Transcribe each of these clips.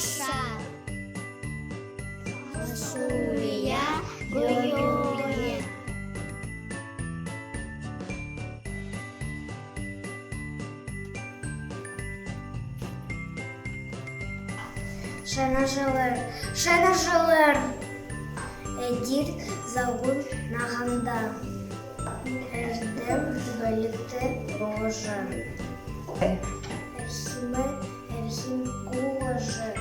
Маша. Машуля воює. Шена жилер. Дід загун на ганда. Еждем великте Боже. Ерхім коже.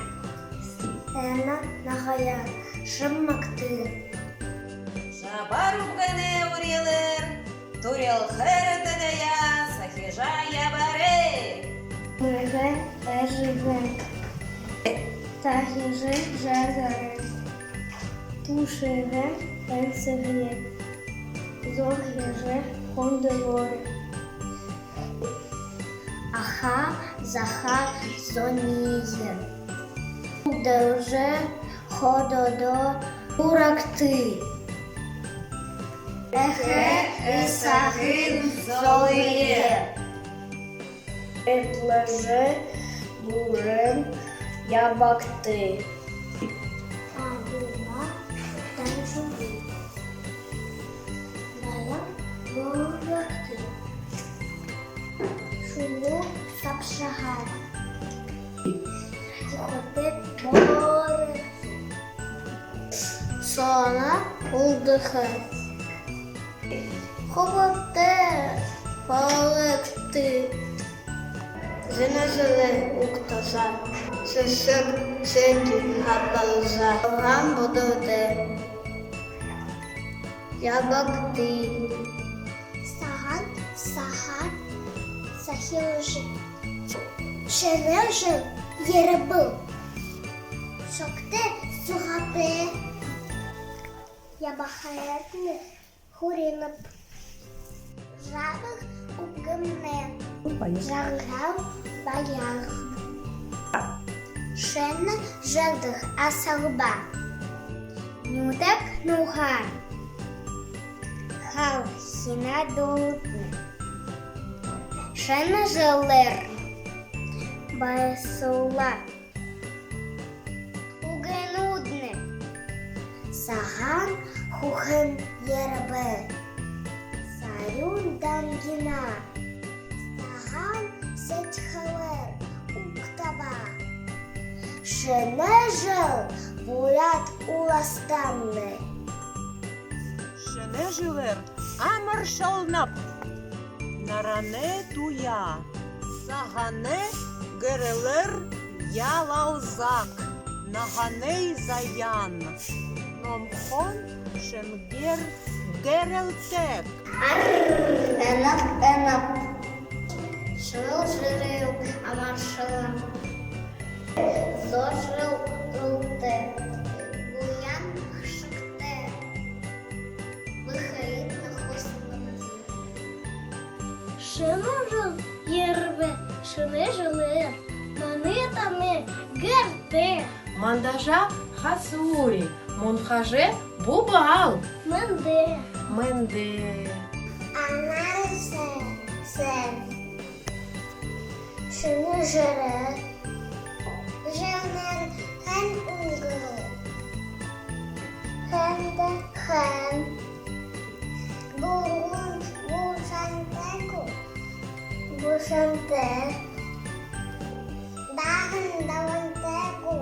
Ена нахая шыммакты. Шабару гане урилер. Турел херетедея сахижа ябаре. Меге ежиге. Тахиже жагаре. Тушеге энсеге. Зохеже хонделоре. Аха заха зоніє. Дуже хододо уракти. Ехе есахин зоє. Етлеже бурем ябакти. Абума танжури. Дая буракти. Шулу сапшагар. Тихоте море. Сона улдыхы. Хоботе полекти. Зенежеле уктаса. Сесек сенді хапалза. Гам бодоте. Ябакти. Саган, сахар. Сахилжи. Шенежи єребил. Шокте сухапе. Ябахаетне хурінап. Жабах угамне. Жаргав баяр. Шенна жардах асалба. Нюдак нугар. Хав хіна долутне. Шенна желер. Байсула. Угенудне. Саган хухен єребе. Саюн дангіна. Саган сетхалер. Уктава. Шенежел булят уластанне. Шенежелер амар шалнап. Наране туя. Сагане герелер ялаузак. Наганей заян. Номхон шенгер герелтек. Енап. Шрил жирил амаршалам. Зожрил рулте. Гуян шикте. Вихаїт на хостинці. Шеножил єрве. Шенежелер. Монетами герте. Мандажа хасури, монхаже бубал, Менде. менде. Анализе. Сен. Шенежере. Женер хен унгро. Хенде хен. Бурун бушантеку. Бушанте. Дахен давантеку.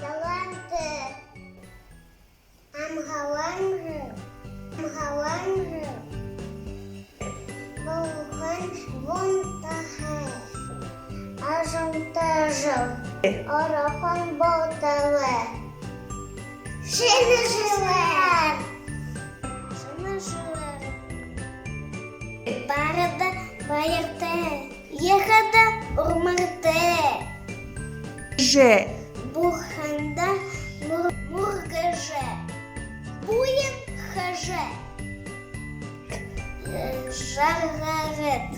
Даванте. Амхаванже. Амхаванже. Бухен вунтахе. Ажантежа. Орахан ботеле. Шенежелер. Шенежелер. Барада баярте. Ехада урмарте. Же, Буханда мургаже. Буєн хаже. Жаргарет.